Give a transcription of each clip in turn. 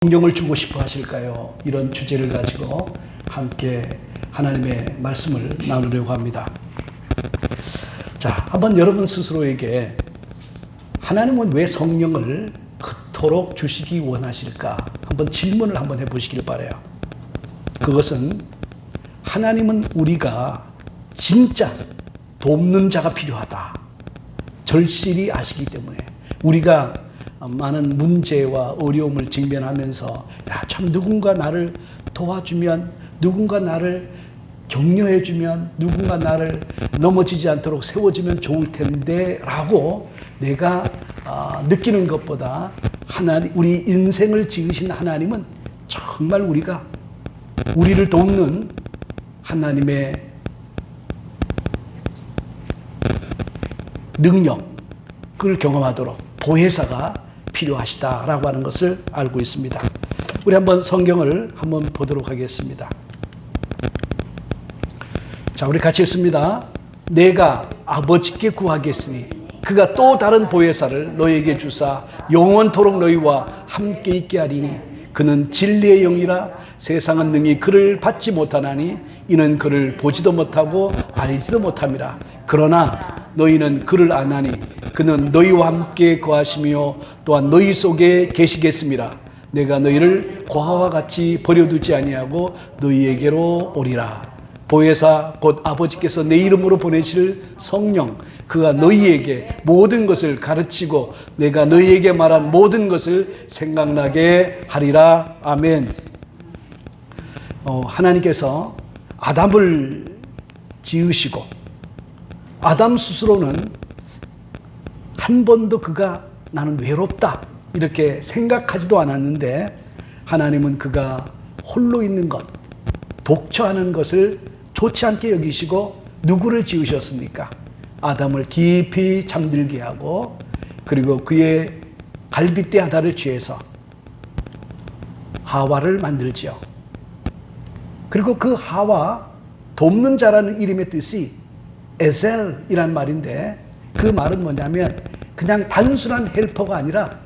성령을 주고 싶어 하실까요? 이런 주제를 가지고 함께 하나님의 말씀을 나누려고 합니다. 자, 한번 여러분 스스로에게 하나님은 왜 성령을 그토록 주시기 원하실까? 한번 질문을 한번 해보시길 바라요. 그것은 하나님은 우리가 진짜 돕는 자가 필요하다, 절실히 아시기 때문에 우리가 많은 문제와 어려움을 직면하면서 참 누군가 나를 도와주면, 누군가 나를 격려해주면, 누군가 나를 넘어지지 않도록 세워주면 좋을 텐데 라고 내가 느끼는 것보다 우리 인생을 지으신 하나님은 정말 우리를 돕는 하나님의 능력을 경험하도록 보혜사가 필요하시다라고 하는 것을 알고 있습니다. 우리 한번 성경을 한번 보도록 하겠습니다. 자, 우리 같이 읽습니다. 내가 아버지께 구하겠으니 그가 또 다른 보혜사를 너희에게 주사 영원토록 너희와 함께 있게 하리니 그는 진리의 영이라 세상은 능히 그를 받지 못하나니 이는 그를 보지도 못하고 알지도 못함이라. 그러나 너희는 그를 아나니 그는 너희와 함께 거하시며 또한 너희 속에 계시겠음이라. 내가 너희를 고아와 같이 버려두지 아니하고 너희에게로 오리라. 보혜사 곧 아버지께서 내 이름으로 보내실 성령, 그가 너희에게 모든 것을 가르치고 내가 너희에게 말한 모든 것을 생각나게 하리라. 아멘. 하나님께서 아담을 지으시고 아담 스스로는 한 번도 그가 나는 외롭다 이렇게 생각하지도 않았는데 하나님은 그가 홀로 있는 것, 독처하는 것을 좋지 않게 여기시고 누구를 지으셨습니까? 아담을 깊이 잠들게 하고 그리고 그의 갈빗대 하다를 취해서 하와를 만들지요. 그리고 그 하와, 돕는 자라는 이름의 뜻이 에셀이란 말인데 그 말은 뭐냐면 그냥 단순한 헬퍼가 아니라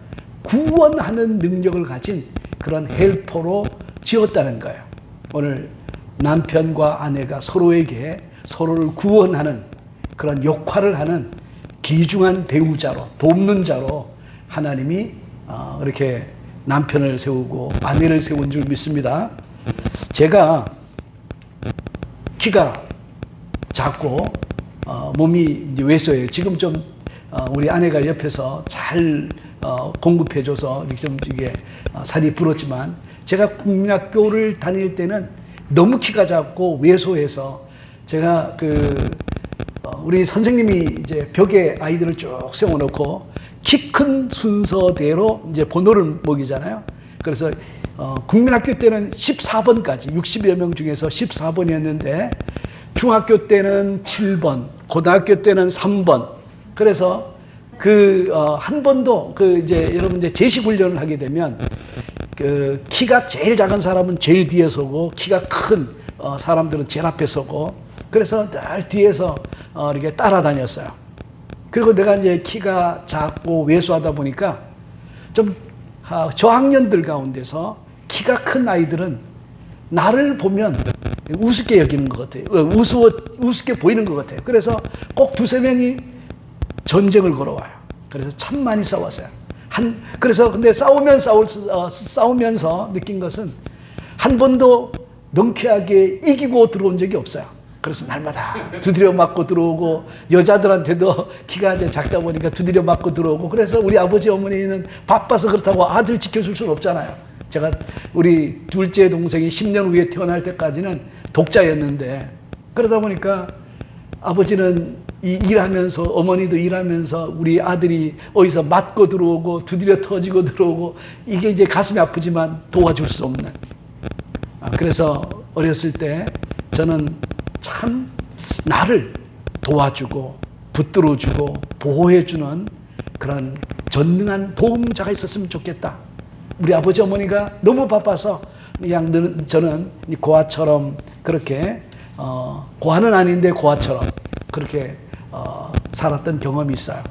구원하는 능력을 가진 그런 헬퍼로 지었다는 거예요. 오늘 남편과 아내가 서로를 구원하는 그런 역할을 하는 귀중한 배우자로, 돕는 자로 하나님이 이렇게 남편을 세우고 아내를 세운 줄 믿습니다. 제가 키가 작고 몸이 이제 왜소해요. 지금 좀 우리 아내가 옆에서 잘 공급해줘서 좀 이게 살이 불었지만 제가 국민학교를 다닐 때는 너무 키가 작고 왜소해서 제가 우리 선생님이 이제 벽에 아이들을 쭉 세워놓고 키 큰 순서대로 이제 번호를 먹이잖아요. 그래서 국민학교 때는 14번까지 60여 명 중에서 14번이었는데 중학교 때는 7번, 고등학교 때는 3번. 그래서 한 번도 이제 여러분 이제 제식 훈련을 하게 되면 키가 제일 작은 사람은 제일 뒤에 서고 키가 큰 사람들은 제일 앞에 서고 그래서 늘 뒤에서 이렇게 따라다녔어요. 그리고 내가 이제 키가 작고 왜소하다 보니까 좀 저학년들 가운데서 키가 큰 아이들은 나를 보면 우습게 여기는 것 같아요. 우습게 보이는 것 같아요. 그래서 꼭 두세 명이 전쟁을 걸어와요. 그래서 참 많이 싸웠어요. 그래서 근데 싸우면서 느낀 것은 한 번도 명쾌하게 이기고 들어온 적이 없어요. 그래서 날마다 두드려 맞고 들어오고 여자들한테도 키가 이제 작다 보니까 두드려 맞고 들어오고 그래서 우리 아버지 어머니는 바빠서 그렇다고 아들 지켜줄 수는 없잖아요. 제가 우리 둘째 동생이 10년 후에 태어날 때까지는 독자였는데 그러다 보니까 아버지는 일하면서 어머니도 일하면서 우리 아들이 어디서 맞고 들어오고 두드려 터지고 들어오고 이게 이제 가슴이 아프지만 도와줄 수 없는. 그래서 어렸을 때 저는 참 나를 도와주고 붙들어주고 보호해주는 그런 전능한 도움자가 있었으면 좋겠다. 우리 아버지 어머니가 너무 바빠서 그냥 저는 고아처럼 그렇게 고아는 아닌데 고아처럼 그렇게 살았던 경험이 있어요.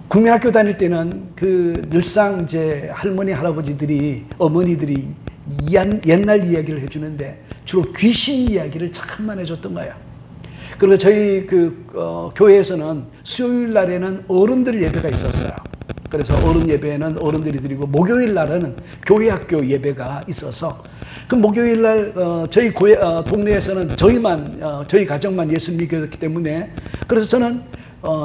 국민학교 다닐 때는 그 늘상 이제 할머니, 할아버지들이, 어머니들이 옛날 이야기를 해주는데 주로 귀신 이야기를 참만 해줬던 거예요. 그리고 저희 교회에서는 수요일 날에는 어른들 예배가 있었어요. 그래서 어른 예배는 어른들이 드리고, 목요일 날에는 교회학교 예배가 있어서, 그 목요일 날 저희 동네에서는 저희 가정만 예수님 믿었기 때문에, 그래서 저는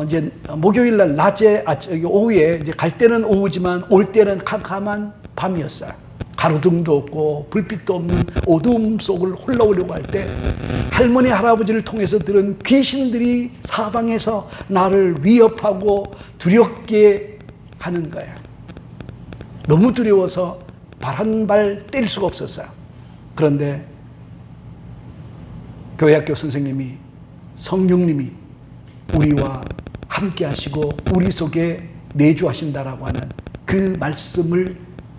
이제 목요일 날 낮에 오후에 이제 갈 때는 오후지만 올 때는 캄캄한 밤이었어요. 가로등도 없고 불빛도 없는 어두움 속을 홀라오려고 할 때 할머니, 할아버지를 통해서 들은 귀신들이 사방에서 나를 위협하고 두렵게 하는 거예요. 너무 두려워서 발 한 발 뗄 수가 없었어요. 그런데 교회학교 선생님이, 성령님이 우리와 함께 하시고 우리 속에 내주하신다라고 하는 그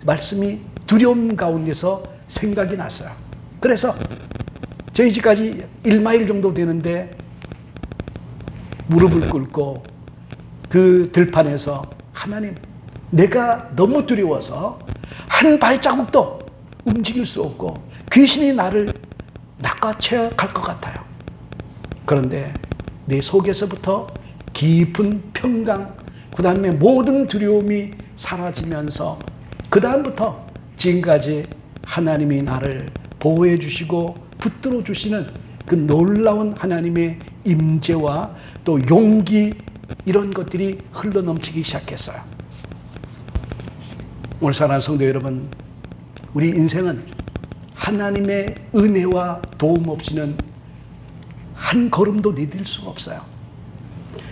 말씀이 두려움 가운데서 생각이 났어요. 그래서 저희 집까지 1마일 정도 되는데 무릎을 꿇고 그 들판에서, 하나님, 내가 너무 두려워서 한 발자국도 움직일 수 없고 귀신이 나를 낚아채어 갈 것 같아요. 그런데 내 속에서부터 깊은 평강, 그 다음에 모든 두려움이 사라지면서 그 다음부터 지금까지 하나님이 나를 보호해 주시고 붙들어 주시는 그 놀라운 하나님의 임재와 또 용기, 이런 것들이 흘러넘치기 시작했어요. 오늘 사랑하는 성도 여러분, 우리 인생은 하나님의 은혜와 도움 없이는 한 걸음도 내딜 수가 없어요.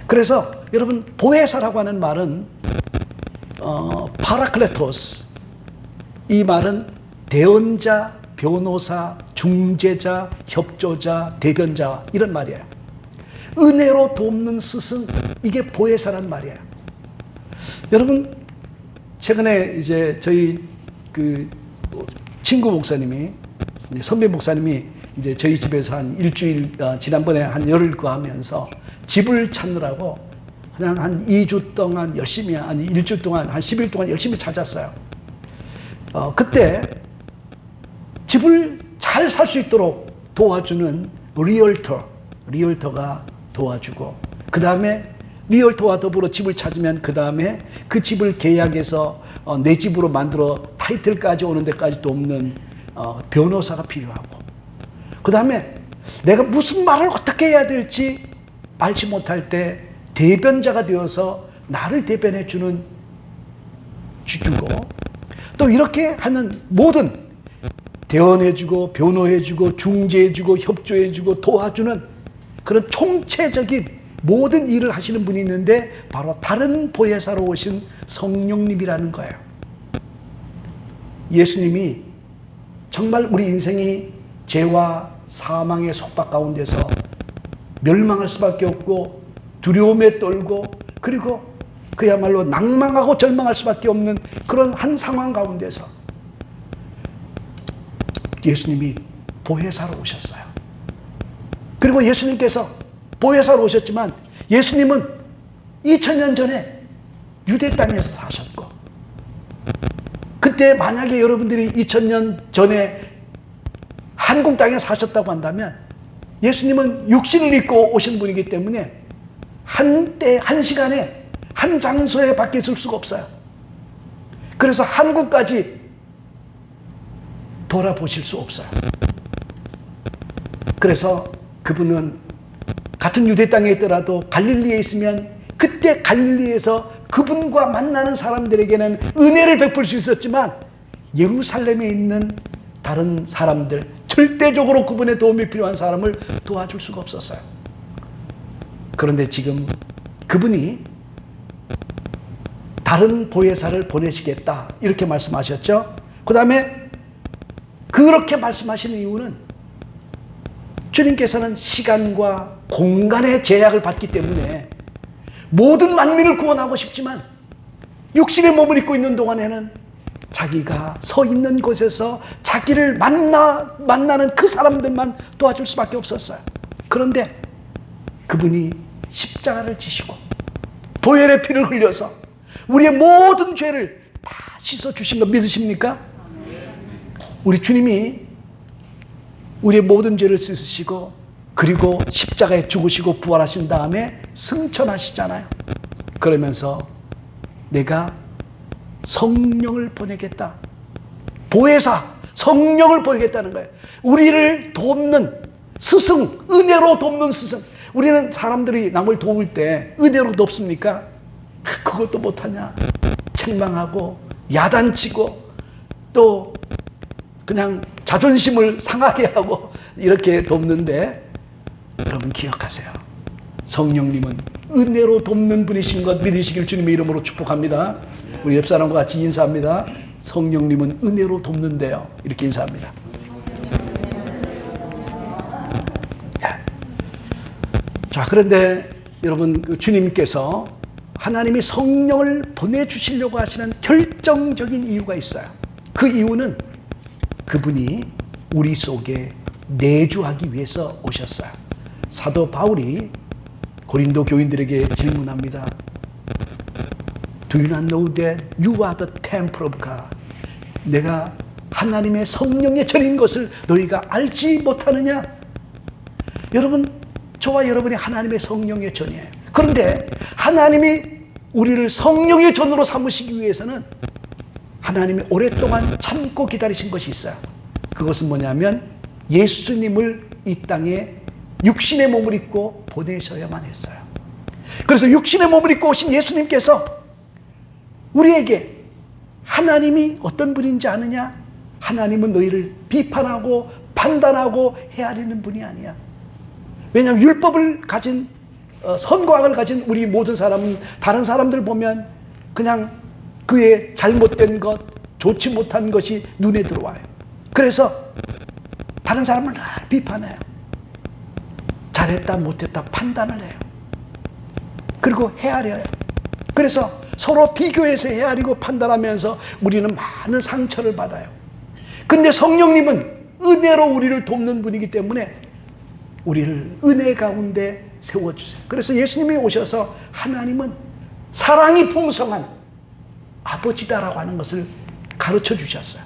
그래서 여러분, 보혜사라고 하는 말은 파라클레토스, 이 말은 대언자, 변호사, 중재자, 협조자, 대변자, 이런 말이에요. 은혜로 돕는 스승, 이게 보혜사란 말이에요. 여러분, 최근에 이제 저희 그 친구 목사님이, 선배 목사님이 이제 저희 집에서 한 일주일, 지난번에 한 열흘 거하면서 집을 찾느라고 그냥 한 2주 동안 열심히, 아니 일주일 동안, 한 10일 동안 열심히 찾았어요. 그때 집을 잘 살 수 있도록 도와주는 리얼터가 도와주고, 그 다음에 리얼터와 더불어 집을 찾으면 그 다음에 그 집을 계약해서 내 집으로 만들어 타이틀까지 오는 데까지 돕는 변호사가 필요하고, 그 다음에 내가 무슨 말을 어떻게 해야 될지 알지 못할 때 대변자가 되어서 나를 대변해 주고, 또 이렇게 하는 모든 대언해주고 변호해주고 중재해주고 협조해주고 도와주는 그런 총체적인 모든 일을 하시는 분이 있는데, 바로 다른 보혜사로 오신 성령님이라는 거예요. 예수님이 정말 우리 인생이 죄와 사망의 속박 가운데서 멸망할 수밖에 없고 두려움에 떨고, 그리고 그야말로 낭망하고 절망할 수밖에 없는 그런 한 상황 가운데서 예수님이 보혜사로 오셨어요. 그리고 예수님께서 보혜사로 오셨지만 예수님은 2000년 전에 유대 땅에서 사셨고, 그때 만약에 여러분들이 2000년 전에 한국 땅에 사셨다고 한다면 예수님은 육신을 입고 오신 분이기 때문에 한때, 한 시간에, 한 장소에 밖에 있을 수가 없어요. 그래서 한국까지 돌아보실 수 없어요. 그래서 그분은 같은 유대 땅에 있더라도 갈릴리에 있으면 그때 갈릴리에서 그분과 만나는 사람들에게는 은혜를 베풀 수 있었지만, 예루살렘에 있는 다른 사람들, 절대적으로 그분의 도움이 필요한 사람을 도와줄 수가 없었어요. 그런데 지금 그분이 다른 보혜사를 보내시겠다, 이렇게 말씀하셨죠. 그 다음에 그렇게 말씀하시는 이유는 주님께서는 시간과 공간의 제약을 받기 때문에 모든 만민을 구원하고 싶지만 육신의 몸을 입고 있는 동안에는 자기가 서 있는 곳에서 자기를 만나는 그 사람들만 도와줄 수밖에 없었어요. 그런데 그분이 십자가를 지시고 보혈의 피를 흘려서 우리의 모든 죄를 다 씻어주신 거 믿으십니까? 우리 주님이 우리의 모든 죄를 씻으시고 그리고 십자가에 죽으시고 부활하신 다음에 승천하시잖아요. 그러면서 내가 성령을 보내겠다. 보혜사, 성령을 보내겠다는 거예요. 우리를 돕는 스승, 은혜로 돕는 스승. 우리는 사람들이 남을 도울 때 은혜로 돕습니까? 그것도 못하냐? 책망하고 야단치고 또 그냥 자존심을 상하게 하고 이렇게 돕는데, 여러분 기억하세요. 성령님은 은혜로 돕는 분이신 것 믿으시길 주님의 이름으로 축복합니다. 우리 옆사람과 같이 인사합니다. 성령님은 은혜로 돕는데요. 이렇게 인사합니다. 자, 그런데 여러분, 주님께서 하나님이 성령을 보내주시려고 하시는 결정적인 이유가 있어요. 그 이유는 그분이 우리 속에 내주하기 위해서 오셨어요. 사도 바울이 고린도 교인들에게 질문합니다. Do you not know that you are the temple of God? 내가 하나님의 성령의 전인 것을 너희가 알지 못하느냐? 여러분, 저와 여러분이 하나님의 성령의 전이에요. 그런데 하나님이 우리를 성령의 전으로 삼으시기 위해서는 하나님이 오랫동안 참고 기다리신 것이 있어요. 그것은 뭐냐면 예수님을 이 땅에 육신의 몸을 입고 보내셔야만 했어요. 그래서 육신의 몸을 입고 오신 예수님께서 우리에게 하나님이 어떤 분인지 아느냐? 하나님은 너희를 비판하고 판단하고 헤아리는 분이 아니야. 왜냐하면 율법을 가진 선과학을 가진 우리 모든 사람은 다른 사람들 보면 그냥 그의 잘못된 것, 좋지 못한 것이 눈에 들어와요. 그래서 다른 사람을 늘 비판해요. 잘했다 못했다 판단을 해요. 그리고 헤아려요. 그래서 서로 비교해서 헤아리고 판단하면서 우리는 많은 상처를 받아요. 근데 성령님은 은혜로 우리를 돕는 분이기 때문에 우리를 은혜 가운데 세워주세요. 그래서 예수님이 오셔서 하나님은 사랑이 풍성한 아버지다라고 하는 것을 가르쳐 주셨어요.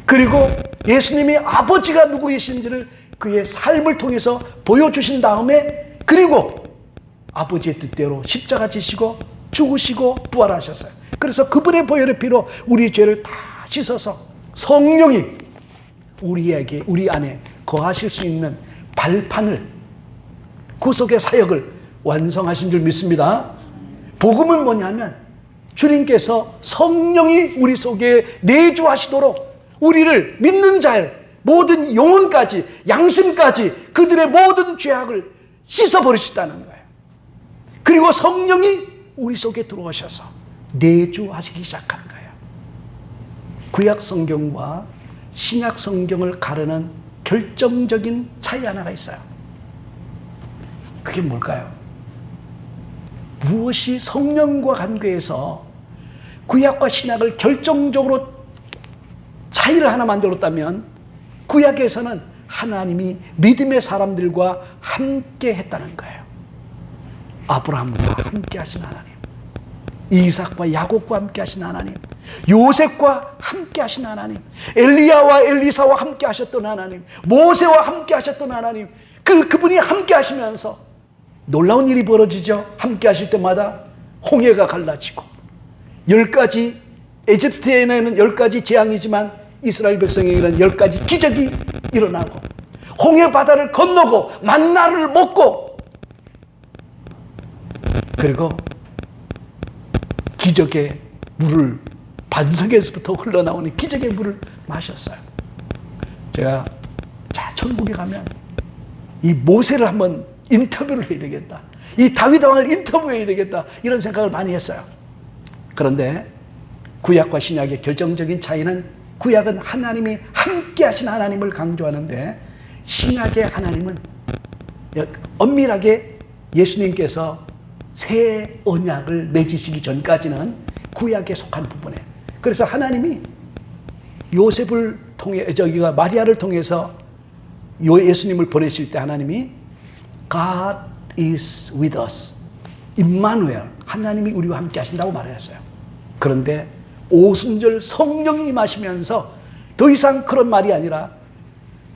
그리고 예수님이 아버지가 누구이신지를 그의 삶을 통해서 보여주신 다음에, 그리고 아버지의 뜻대로 십자가 지시고 죽으시고 부활하셨어요. 그래서 그분의 보혈의 피로 우리 죄를 다 씻어서 성령이 우리에게, 우리 안에 거하실 수 있는 발판을, 구속의 사역을 완성하신 줄 믿습니다. 복음은 뭐냐면 주님께서 성령이 우리 속에 내주하시도록 우리를 믿는 자의 모든 영혼까지, 양심까지 그들의 모든 죄악을 씻어버리시다는 거예요. 그리고 성령이 우리 속에 들어오셔서 내주하시기 시작한 거예요. 구약 성경과 신약 성경을 가르는 결정적인 차이 하나가 있어요. 그게 뭘까요? 무엇이 성령과 관계에서 구약과 신약을 결정적으로 차이를 하나 만들었다면, 구약에서는 하나님이 믿음의 사람들과 함께 했다는 거예요. 아브라함과 함께 하신 하나님, 이삭과 야곱과 함께 하신 하나님, 요셉과 함께 하신 하나님, 엘리야와 엘리사와 함께 하셨던 하나님, 모세와 함께 하셨던 하나님, 그분이 함께 하시면서 놀라운 일이 벌어지죠. 함께 하실 때마다 홍해가 갈라지고 10가지, 에집트에는 10가지 재앙이지만 이스라엘 백성에게는 10가지 기적이 일어나고, 홍해 바다를 건너고 만나를 먹고, 그리고 기적의 물을, 반석에서부터 흘러나오는 기적의 물을 마셨어요. 제가 천국에 가면 이 모세를 한번 인터뷰를 해야 되겠다, 이 다윗 왕을 인터뷰해야 되겠다, 이런 생각을 많이 했어요. 그런데 구약과 신약의 결정적인 차이는, 구약은 하나님이 함께 하신 하나님을 강조하는데, 신약의 하나님은 엄밀하게 예수님께서 새 언약을 맺으시기 전까지는 구약에 속한 부분이에요. 그래서 하나님이 요셉을 통해, 마리아를 통해서 예수님을 보내실 때 하나님이 God is with us, 임마누엘, 하나님이 우리와 함께 하신다고 말했어요. 그런데 오순절 성령이 임하시면서 더 이상 그런 말이 아니라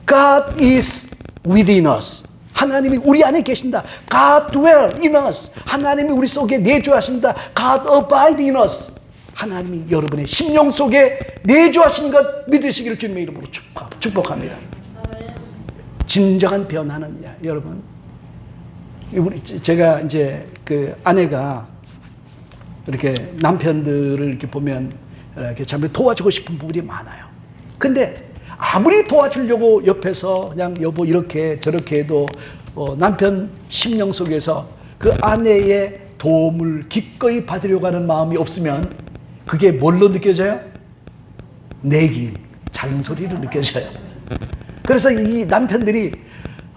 God is within us. 하나님이 우리 안에 계신다. God dwell in us. 하나님이 우리 속에 내주하신다. God abide in us. 하나님이 여러분의 심령 속에 내주하신 것 믿으시기를 주님의 이름으로 축복합니다. 진정한 변화는 여러분, 제가 이제 그 아내가 이렇게 남편들을 이렇게 보면 이렇게 참 도와주고 싶은 부분이 많아요. 근데 아무리 도와주려고 옆에서 그냥 여보 이렇게 저렇게 해도 남편 심령 속에서 그 아내의 도움을 기꺼이 받으려고 하는 마음이 없으면 그게 뭘로 느껴져요? 내기, 잔소리로 느껴져요. 그래서 이 남편들이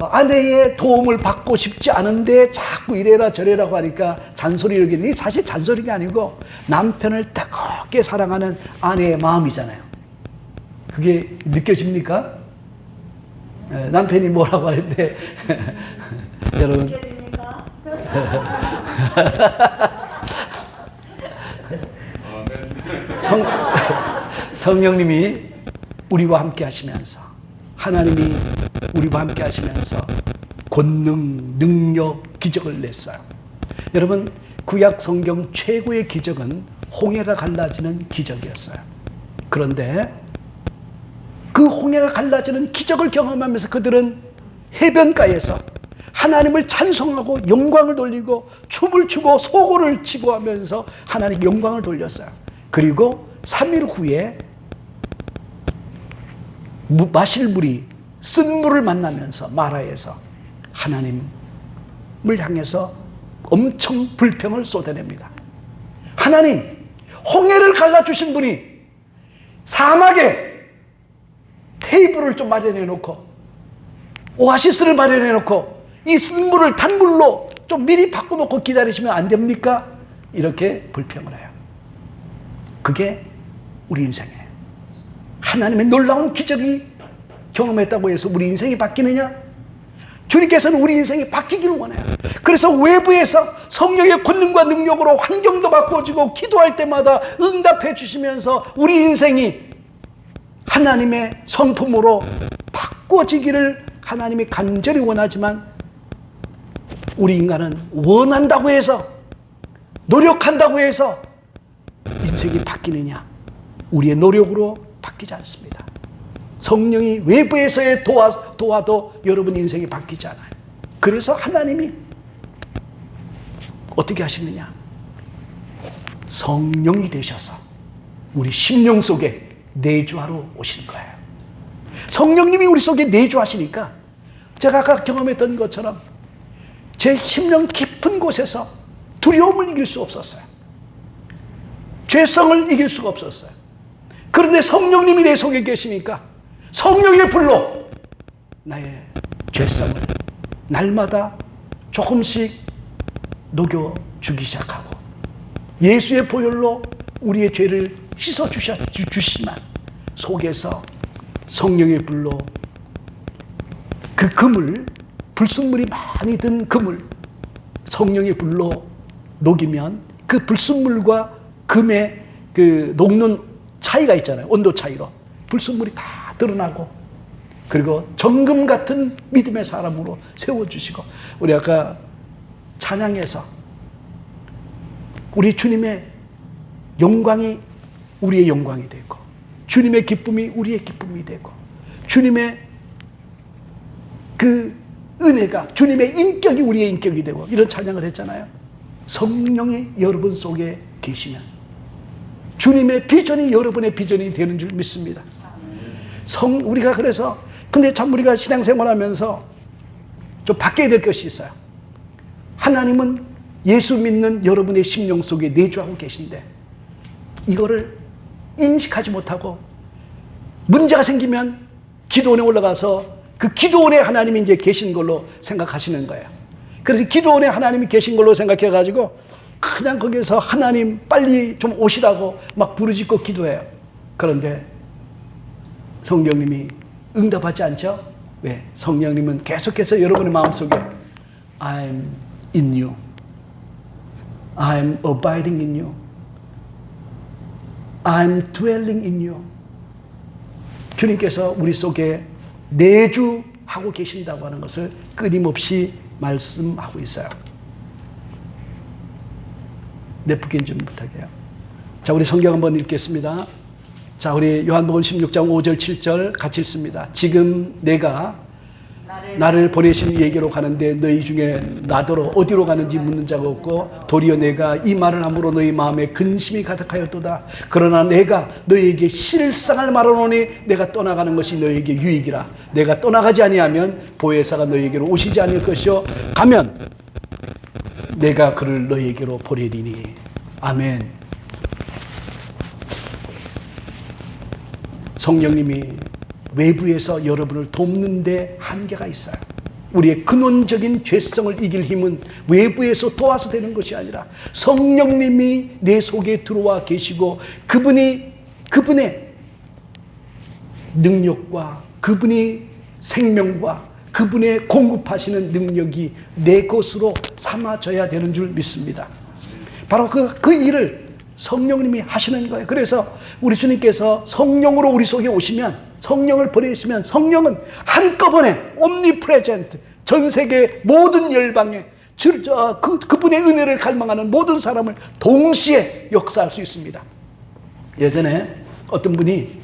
아내의 도움을 받고 싶지 않은데 자꾸 이래라 저래라고 하니까 잔소리를 하는데 사실 잔소리가 아니고 남편을 뜨겁게 사랑하는 아내의 마음이잖아요. 그게 느껴집니까? 남편이 뭐라고 할 때 여러분 느껴집니까? 성령님이 우리와 함께 하시면서 하나님이 우리와 함께 하시면서 권능, 능력, 기적을 냈어요. 여러분 구약 성경 최고의 기적은 홍해가 갈라지는 기적이었어요. 그런데 그 홍해가 갈라지는 기적을 경험하면서 그들은 해변가에서 하나님을 찬송하고 영광을 돌리고 춤을 추고 소고를 치고 하면서 하나님께 영광을 돌렸어요. 그리고 3일 후에 마실 물이 쓴 물을 만나면서 마라에서 하나님을 향해서 엄청 불평을 쏟아냅니다. 하나님, 홍해를 갈라주신 분이 사막에 테이블을 좀 마련해 놓고 오아시스를 마련해 놓고 이 쓴물을 단물로 좀 미리 바꿔놓고 기다리시면 안 됩니까? 이렇게 불평을 해요. 그게 우리 인생이에요. 하나님의 놀라운 기적이 경험했다고 해서 우리 인생이 바뀌느냐? 주님께서는 우리 인생이 바뀌기를 원해요. 그래서 외부에서 성령의 권능과 능력으로 환경도 바꿔주고 기도할 때마다 응답해 주시면서 우리 인생이 하나님의 성품으로 바꿔지기를 하나님이 간절히 원하지만 우리 인간은 원한다고 해서 노력한다고 해서 인생이 바뀌느냐? 우리의 노력으로 바뀌지 않습니다. 성령이 외부에서의 도와도 여러분 인생이 바뀌지 않아요. 그래서 하나님이 어떻게 하시느냐? 성령이 되셔서 우리 심령 속에 내주하러 오시는 거예요. 성령님이 우리 속에 내주하시니까 제가 아까 경험했던 것처럼 제 심령 깊은 곳에서 두려움을 이길 수 없었어요. 죄성을 이길 수가 없었어요. 그런데 성령님이 내 속에 계시니까 성령의 불로 나의 죄성을 날마다 조금씩 녹여주기 시작하고 예수의 보혈로 우리의 죄를 씻어주시지만 속에서 성령의 불로 그 그물, 불순물이 많이 든 그물, 성령의 불로 녹이면 그 불순물과 금의 그 녹는 차이가 있잖아요. 온도 차이로 불순물이 다 드러나고 그리고 정금 같은 믿음의 사람으로 세워주시고 우리 아까 찬양에서 우리 주님의 영광이 우리의 영광이 되고 주님의 기쁨이 우리의 기쁨이 되고 주님의 그 은혜가 주님의 인격이 우리의 인격이 되고 이런 찬양을 했잖아요. 성령이 여러분 속에 계시면 주님의 비전이 여러분의 비전이 되는 줄 믿습니다. 우리가 그래서 근데 참 우리가 신앙생활하면서 좀 바뀌어야 될 것이 있어요. 하나님은 예수 믿는 여러분의 심령 속에 내주하고 계신데 이거를 인식하지 못하고 문제가 생기면 기도원에 올라가서 그 기도원에 하나님이 이제 계신 걸로 생각하시는 거예요. 그래서 기도원에 하나님이 계신 걸로 생각해가지고 그냥 거기서 하나님 빨리 좀 오시라고 막 부르짖고 기도해요. 그런데 성령님이 응답하지 않죠? 왜? 성령님은 계속해서 여러분의 마음속에 I'm in you. I'm abiding in you. I'm dwelling in you. 주님께서 우리 속에 내주하고 계신다고 하는 것을 끊임없이 말씀하고 있어요. 내쁘긴 좀 부탁해요. 자, 우리 성경 한번 읽겠습니다. 자, 우리 요한복음 16장 5절 7절 같이 읽습니다. 지금 내가 나를 보내신 이에게로 가는데 너희 중에 나더러 어디로 가는지 묻는 자가 없고 도리어 내가 이 말을 함으로 너희 마음에 근심이 가득하였도다. 그러나 내가 너희에게 실상을 말하노니 내가 떠나가는 것이 너희에게 유익이라. 내가 떠나가지 아니하면 보혜사가 너희에게로 오시지 않을 것이요 가면 내가 그를 너희에게로 보내리니. 아멘. 성령님이 외부에서 여러분을 돕는 데 한계가 있어요. 우리의 근원적인 죄성을 이길 힘은 외부에서 도와서 되는 것이 아니라 성령님이 내 속에 들어와 계시고 그분의 능력과 그분의 생명과 그분의 공급하시는 능력이 내 것으로 삼아져야 되는 줄 믿습니다. 바로 그 일을 성령님이 하시는 거예요. 그래서 우리 주님께서 성령으로 우리 속에 오시면, 성령을 보내시면 성령은 한꺼번에 omnipresent, 전 세계 모든 열방에 그분의 은혜를 갈망하는 모든 사람을 동시에 역사할 수 있습니다. 예전에 어떤 분이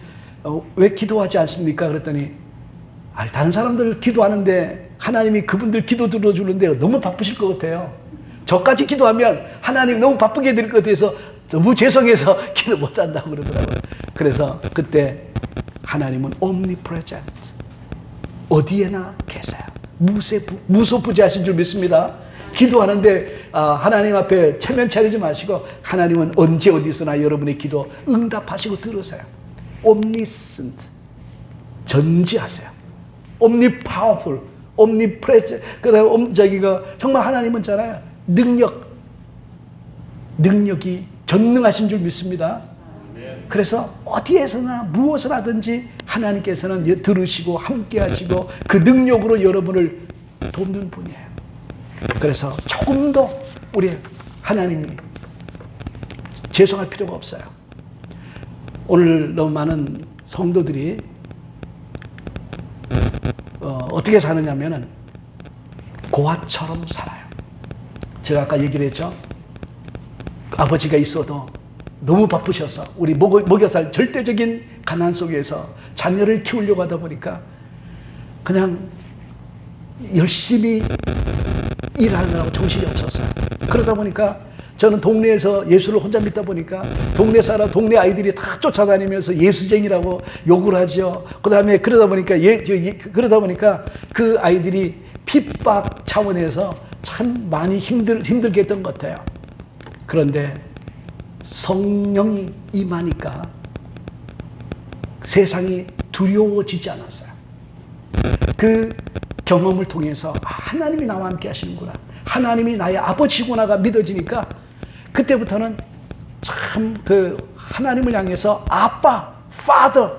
왜 기도하지 않습니까? 그랬더니 다른 사람들 기도하는데 하나님이 그분들 기도 들어주는데 너무 바쁘실 것 같아요. 저까지 기도하면 하나님 너무 바쁘게 될 것 같아서 너무 죄송해서 기도 못한다고 그러더라고요. 그래서 그때 하나님은 omnipresent, 어디에나 계세요. 무소부지하신 줄 믿습니다. 기도하는데 하나님 앞에 체면 차리지 마시고 하나님은 언제 어디서나 여러분의 기도 응답하시고 들으세요. omniscient, 전지하세요. omnipowerful, omnipresent. 그다음에 정말 하나님은 잖아요. 능력이 전능하신 줄 믿습니다. 그래서 어디에서나 무엇을 하든지 하나님께서는 들으시고 함께 하시고 그 능력으로 여러분을 돕는 분이에요. 그래서 조금 더 우리 하나님이 죄송할 필요가 없어요. 오늘 너무 많은 성도들이 어떻게 사느냐면은 고아처럼 살아요. 제가 아까 얘기를 했죠. 아버지가 있어도 너무 바쁘셔서 우리 먹여 살 절대적인 가난 속에서 자녀를 키우려고 하다 보니까 그냥 열심히 일하느라고 정신이 없었어요. 그러다 보니까 저는 동네에서 예수를 혼자 믿다 보니까 동네 아이들이 다 쫓아다니면서 예수쟁이라고 욕을 하죠. 그다음에 그러다 보니까 그 아이들이 핍박 차원에서 참 많이 힘들게 했던 것 같아요. 그런데 성령이 임하니까 세상이 두려워지지 않았어요. 그 경험을 통해서 하나님이 나와 함께 하시는구나, 하나님이 나의 아버지구나가 믿어지니까 그때부터는 참 그 하나님을 향해서 아빠, Father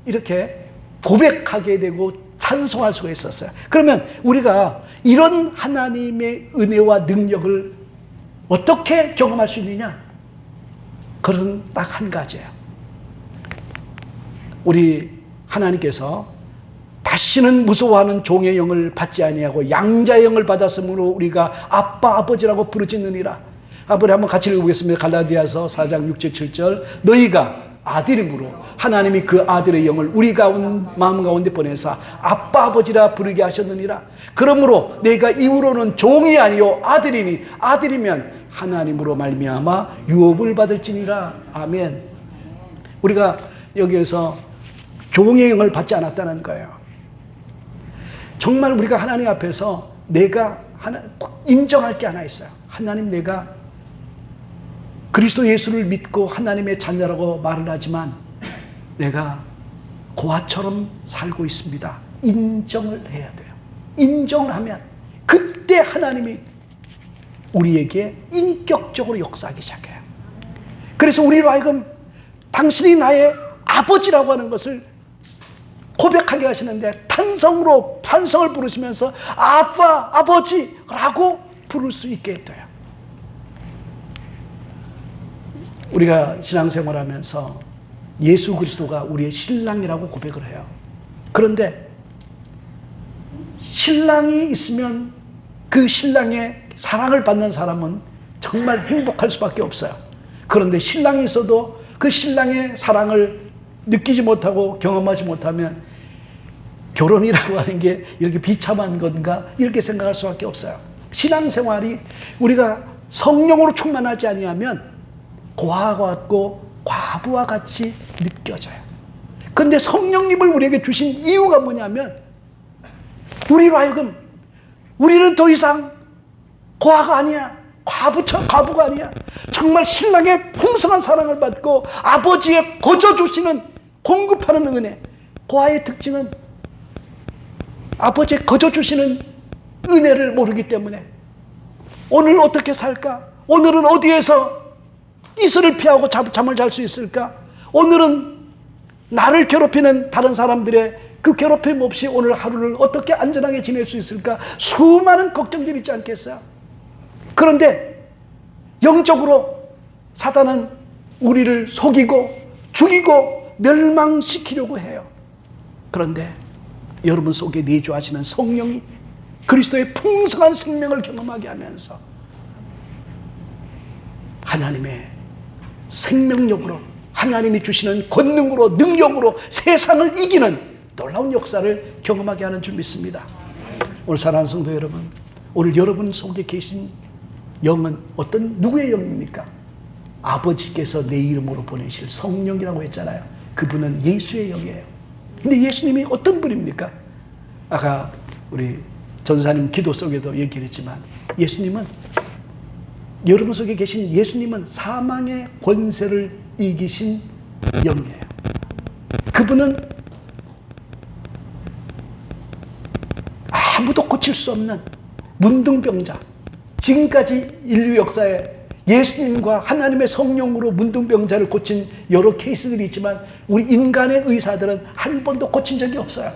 이렇게 고백하게 되고 찬송할 수가 있었어요. 그러면 우리가 이런 하나님의 은혜와 능력을 어떻게 경험할 수 있느냐? 그런 딱 한 가지예요. 우리 하나님께서 다시는 무서워하는 종의 영을 받지 아니하고 양자의 영을 받았으므로 우리가 아빠 아버지라고 부르짖느니라. 한번 같이 읽어보겠습니다. 갈라디아서 4장 6절 7절. 너희가 아들임으로 하나님이 그 아들의 영을 우리 마음 가운데 보내사 아빠 아버지라 부르게 하셨느니라. 그러므로 내가 이후로는 종이 아니요 아들이니 아들이면 하나님으로 말미암아 유업을 받을지니라. 아멘. 우리가 여기에서 종의 영을 받지 않았다는 거예요. 정말 우리가 하나님 앞에서 내가 인정할 게 하나 있어요. 하나님, 내가 그리스도 예수를 믿고 하나님의 자녀라고 말을 하지만 내가 고아처럼 살고 있습니다. 인정을 해야 돼요. 인정을 하면 그때 하나님이 우리에게 인격적으로 역사하기 시작해요. 그래서 우리로 하여금 당신이 나의 아버지라고 하는 것을 고백하게 하시는데 탄성을 부르시면서 아빠, 아버지라고 부를 수 있게 돼요. 우리가 신앙생활하면서 예수 그리스도가 우리의 신랑이라고 고백을 해요. 그런데 신랑이 있으면 그 신랑의 사랑을 받는 사람은 정말 행복할 수밖에 없어요. 그런데 신랑이 있어도 그 신랑의 사랑을 느끼지 못하고 경험하지 못하면 결혼이라고 하는 게 이렇게 비참한 건가 이렇게 생각할 수밖에 없어요. 신앙생활이 우리가 성령으로 충만하지 아니하면 고아와 같고 과부와 같이 느껴져요. 그런데 성령님을 우리에게 주신 이유가 뭐냐면 우리로 하여금 우리는 더 이상 고아가 아니야, 과부가 아니야. 정말 신랑의 풍성한 사랑을 받고 아버지의 거저 주시는 공급하는 은혜. 고아의 특징은 아버지의 거저 주시는 은혜를 모르기 때문에 오늘 어떻게 살까? 오늘은 어디에서 이슬을 피하고 잠을 잘 수 있을까? 오늘은 나를 괴롭히는 다른 사람들의 그 괴롭힘 없이 오늘 하루를 어떻게 안전하게 지낼 수 있을까? 수많은 걱정들이 있지 않겠어요? 그런데 영적으로 사단은 우리를 속이고 죽이고 멸망시키려고 해요. 그런데 여러분 속에 내주하시는 성령이 그리스도의 풍성한 생명을 경험하게 하면서 하나님의 생명력으로 하나님이 주시는 권능으로 능력으로 세상을 이기는 놀라운 역사를 경험하게 하는 줄 믿습니다. 오늘 사랑하는 성도 여러분, 오늘 여러분 속에 계신 영은 어떤 누구의 영입니까? 아버지께서 내 이름으로 보내실 성령이라고 했잖아요. 그분은 예수의 영이에요. 근데 예수님이 어떤 분입니까? 아까 우리 전사님 기도 속에도 얘기를 했지만 예수님은 여러분 속에 계신 예수님은 사망의 권세를 이기신 영이에요. 그분은 아무도 고칠 수 없는 문둥병자. 지금까지 인류 역사에 예수님과 하나님의 성령으로 문둥병자를 고친 여러 케이스들이 있지만 우리 인간의 의사들은 한 번도 고친 적이 없어요.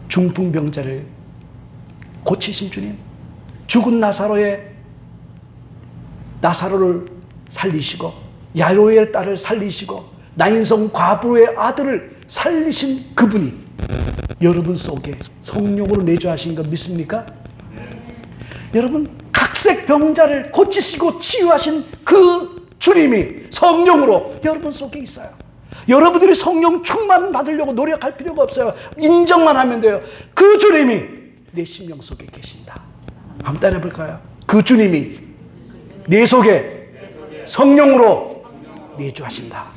중풍병자를 고치신 주님, 죽은 나사로를 살리시고 야로의 딸을 살리시고 나인성 과부의 아들을 살리신 그분이 여러분 속에 성령으로 내주하신 거 믿습니까? 여러분 각색 병자를 고치시고 치유하신 그 주님이 성령으로 여러분 속에 있어요. 여러분들이 성령 충만 받으려고 노력할 필요가 없어요. 인정만 하면 돼요. 그 주님이 내 심령 속에 계신다. 한번 따라 해볼까요? 그 주님이 내 속에 성령으로 내주하신다.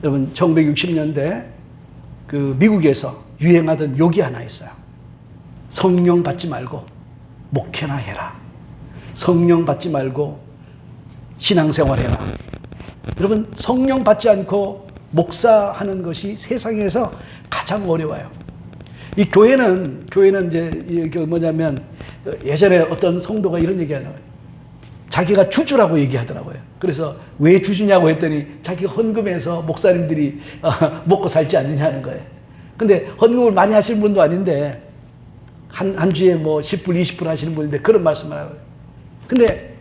여러분 1960년대 그 미국에서 유행하던 욕이 하나 있어요. 성령 받지 말고 목회나 해라. 성령 받지 말고 신앙생활 해라. 여러분 성령 받지 않고 목사하는 것이 세상에서 가장 어려워요. 이 교회는 이제 뭐냐면 예전에 어떤 성도가 이런 얘기 하더라고요. 자기가 주주라고 얘기하더라고요. 그래서 왜 주주냐고 했더니 자기가 헌금해서 목사님들이 먹고 살지 않느냐는 거예요. 근데 헌금을 많이 하시는 분도 아닌데 한 주에 뭐 10불 20불 하시는 분인데 그런 말씀을 하고요. 근데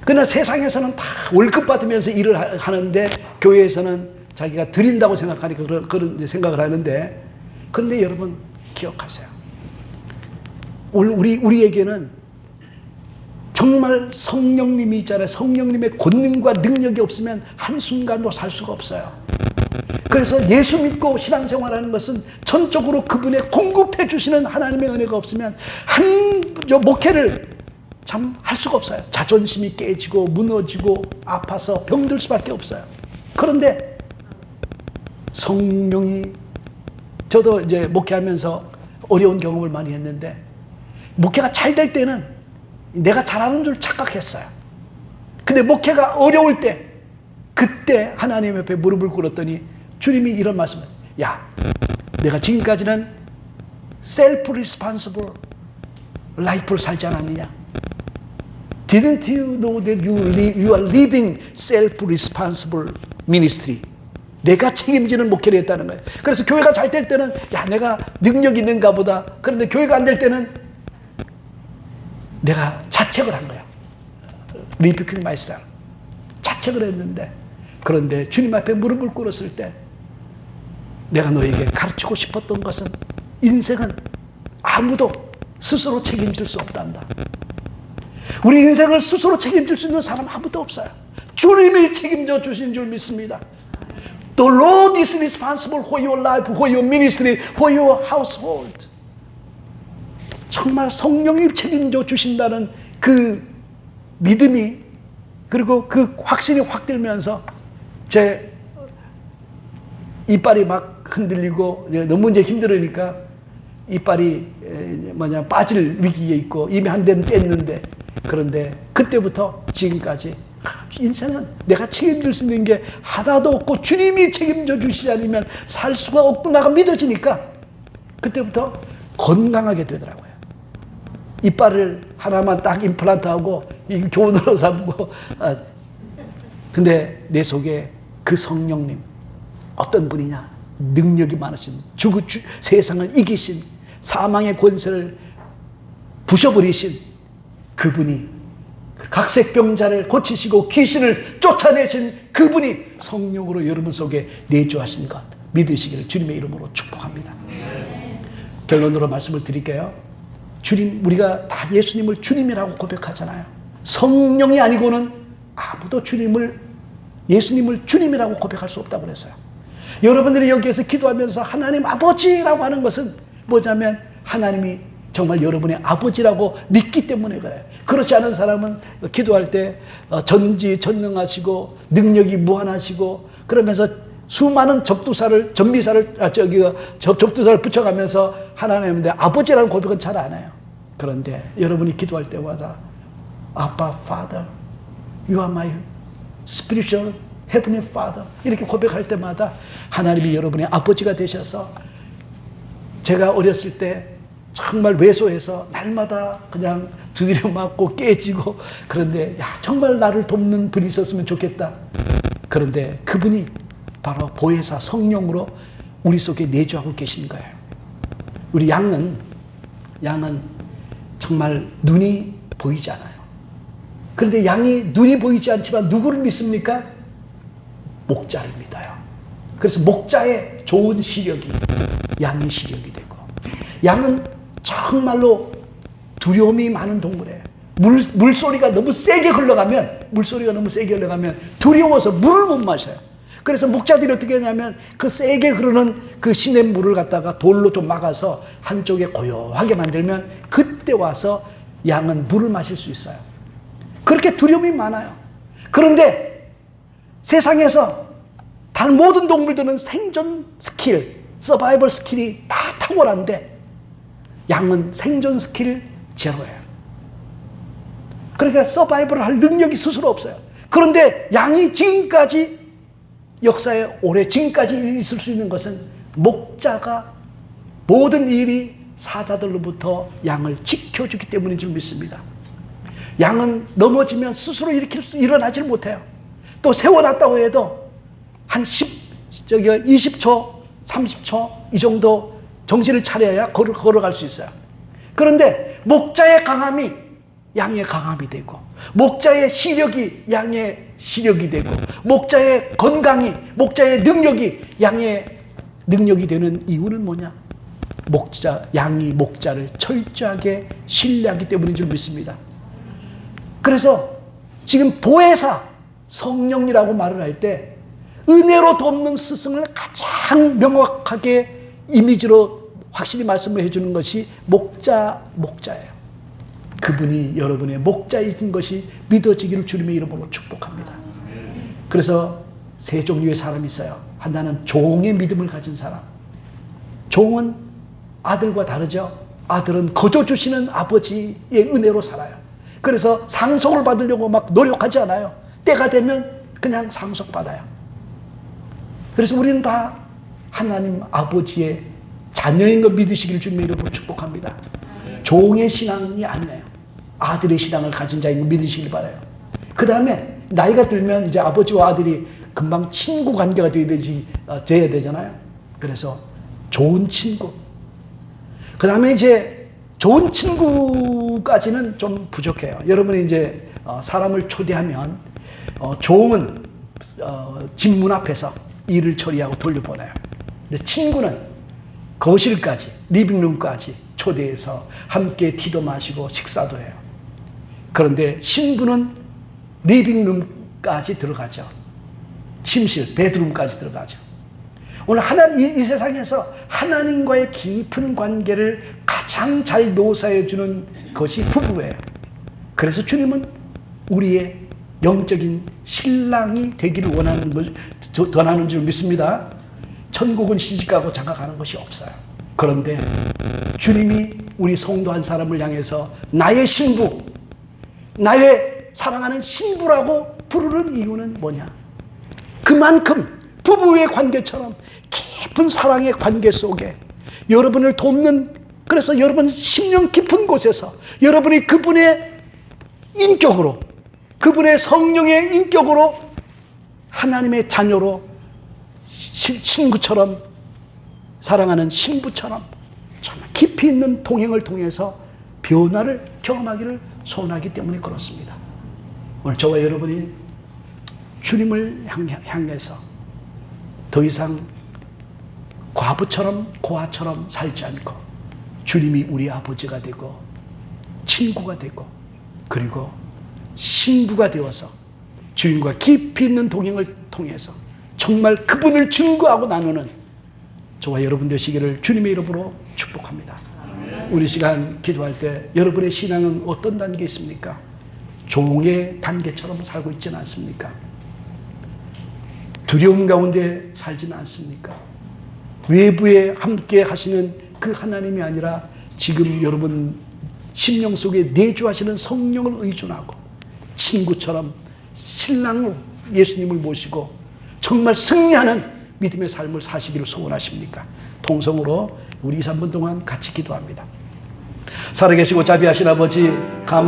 그러나 세상에서는 다 월급 받으면서 일을 하는데 교회에서는 자기가 드린다고 생각하니까 그런 생각을 하는데, 그런데 여러분 기억하세요. 우리에게는 정말 성령님이 있잖아요. 성령님의 권능과 능력이 없으면 한순간도 살 수가 없어요. 그래서 예수 믿고 신앙생활하는 것은 전적으로 그분의 공급해 주시는 하나님의 은혜가 없으면 목회를 참 할 수가 없어요. 자존심이 깨지고 무너지고 아파서 병들 수밖에 없어요. 그런데 성령이, 저도 이제 목회하면서 어려운 경험을 많이 했는데 목회가 잘 될 때는 내가 잘하는 줄 착각했어요. 근데 목회가 어려울 때 그때 하나님 옆에 무릎을 꿇었더니 주님이 이런 말씀을, 야, 내가 지금까지는 self responsible life를 살지 않았느냐? Didn't you know that you are living self responsible ministry? 내가 책임지는 목회를 했다는 거예요. 그래서 교회가 잘 될 때는 야, 내가 능력 있는가 보다. 그런데 교회가 안 될 때는 내가 자책을 한 거야. rebuking myself. 자책을 했는데, 그런데 주님 앞에 무릎을 꿇었을 때 내가 너에게 가르치고 싶었던 것은 인생은 아무도 스스로 책임질 수 없단다. 우리 인생을 스스로 책임질 수 있는 사람 아무도 없어요. 주님이 책임져 주신 줄 믿습니다. The Lord is responsible for your life, for your ministry, for your household. 정말 성령이 책임져 주신다는 그 믿음이, 그리고 그 확신이 확 들면서 제 이빨이 막 흔들리고 너무 이제 힘들으니까 이빨이 빠질 위기에 있고 이미 한 대는 뗐는데, 그런데 그때부터 지금까지 인생은 내가 책임질 수 있는 게 하나도 없고 주님이 책임져 주시지 않으면 살 수가 없구나가 믿어지니까 그때부터 건강하게 되더라고요. 이빨을 하나만 딱 임플란트하고 교훈으로 삼고, 근데 내 속에 그 성령님, 어떤 분이냐? 능력이 많으신, 세상을 이기신, 사망의 권세를 부셔버리신 그분이, 각색병자를 고치시고 귀신을 쫓아내신 그분이 성령으로 여러분 속에 내주하신 것 믿으시기를 주님의 이름으로 축복합니다. 결론으로 말씀을 드릴게요. 주님, 우리가 다 예수님을 주님이라고 고백하잖아요. 성령이 아니고는 아무도 예수님을 주님이라고 고백할 수 없다고 그랬어요. 여러분들이 여기에서 기도하면서 하나님 아버지라고 하는 것은 뭐냐면 하나님이 정말 여러분의 아버지라고 믿기 때문에 그래요. 그렇지 않은 사람은 기도할 때 전지전능하시고 능력이 무한하시고 그러면서 수많은 접두사를 붙여가면서 하나님인데 아버지라는 고백은 잘 안 해요. 그런데 여러분이 기도할 때마다 아빠, Father, You are my spiritual heavenly Father 이렇게 고백할 때마다 하나님이 여러분의 아버지가 되셔서, 제가 어렸을 때 정말 왜소해서 날마다 그냥 두드려 맞고 깨지고, 그런데 정말 나를 돕는 분이 있었으면 좋겠다. 그런데 그분이 바로 보혜사 성령으로 우리 속에 내주하고 계신 거예요. 우리 양은 정말 눈이 보이지 않아요. 그런데 양이 눈이 보이지 않지만 누구를 믿습니까? 목자를 믿어요. 그래서 목자의 좋은 시력이 양의 시력이 되고, 양은 정말로 두려움이 많은 동물이에요. 물소리가 너무 세게 흘러가면 두려워서 물을 못 마셔요. 그래서 목자들이 어떻게 하냐면 그 세게 흐르는 그 시냇물을 갖다가 돌로 좀 막아서 한쪽에 고요하게 만들면 그때 와서 양은 물을 마실 수 있어요. 그렇게 두려움이 많아요. 그런데 세상에서 다른 모든 동물들은 생존 스킬, 서바이벌 스킬이 다 탁월한데 양은 생존 스킬 제로예요. 그러니까 서바이벌을 할 능력이 스스로 없어요. 그런데 양이 지금까지 역사에 지금까지 있을 수 있는 것은 목자가 모든 일이 사자들로부터 양을 지켜주기 때문인 줄 믿습니다. 양은 넘어지면 스스로 일어나질 못해요. 또 세워놨다고 해도 한 20초, 30초 이 정도 정신을 차려야 걸어갈 수 있어요. 그런데 목자의 강함이 양의 강함이 되고, 목자의 시력이 양의 시력이 되고, 목자의 건강이, 목자의 능력이 양의 능력이 되는 이유는 뭐냐? 양이 목자를 철저하게 신뢰하기 때문인 줄 믿습니다. 그래서 지금 보혜사 성령이라고 말을 할 때 은혜로 돕는 스승을 가장 명확하게 이미지로 확실히 말씀을 해주는 것이 목자예요. 그분이 여러분의 목자이신 것이 믿어지기를 주님의 이름으로 축복합니다. 그래서 세 종류의 사람이 있어요. 하나는 종의 믿음을 가진 사람. 종은 아들과 다르죠. 아들은 거저 주시는 아버지의 은혜로 살아요. 그래서 상속을 받으려고 막 노력하지 않아요. 때가 되면 그냥 상속받아요. 그래서 우리는 다 하나님 아버지의 자녀인 것 믿으시기를 주님의 이름으로 축복합니다. 종의 신앙이 아니에요. 아들의 신앙을 가진 자인 걸 믿으시길 바라요. 그 다음에 나이가 들면 이제 아버지와 아들이 금방 친구 관계가 돼야 되잖아요. 그래서 좋은 친구. 그 다음에 이제 좋은 친구까지는 좀 부족해요. 여러분이 이제 사람을 초대하면 종은 집 문 앞에서 일을 처리하고 돌려보내요. 근데 친구는 거실까지, 리빙룸까지 초대해서 함께 티도 마시고 식사도 해요. 그런데 신부는 리빙룸까지 들어가죠. 침실, 베드룸까지 들어가죠. 오늘 이 세상에서 하나님과의 깊은 관계를 가장 잘 묘사해주는 것이 부부예요. 그래서 주님은 우리의 영적인 신랑이 되기를 원하는 줄 믿습니다. 천국은 시집가고 장가가는 것이 없어요. 그런데 주님이 우리 성도 한 사람을 향해서 나의 신부, 나의 사랑하는 신부라고 부르는 이유는 뭐냐? 그만큼 부부의 관계처럼 깊은 사랑의 관계 속에 여러분을 돕는, 그래서 여러분 심령 깊은 곳에서 여러분이 그분의 인격으로, 그분의 성령의 인격으로 하나님의 자녀로 친구처럼, 사랑하는 신부처럼 정말 깊이 있는 동행을 통해서 변화를 경험하기를 소원하기 때문에 그렇습니다. 오늘 저와 여러분이 주님을 향해서 더 이상 과부처럼 고아처럼 살지 않고 주님이 우리 아버지가 되고 친구가 되고 그리고 신부가 되어서 주님과 깊이 있는 동행을 통해서 정말 그분을 증거하고 나누는 저와 여러분 되시기를 주님의 이름으로 축복합니다. 우리 시간 기도할 때 여러분의 신앙은 어떤 단계에 있습니까? 종의 단계처럼 살고 있지는 않습니까? 두려움 가운데 살지는 않습니까? 외부에 함께 하시는 그 하나님이 아니라 지금 여러분 심령 속에 내주하시는 성령을 의존하고 친구처럼 신랑으로 예수님을 모시고 정말 승리하는 믿음의 삶을 사시기를 소원하십니까? 통성으로 우리 2, 3분 동안 같이 기도합니다. 살아계시고 자비하신 아버지, 감사합니다.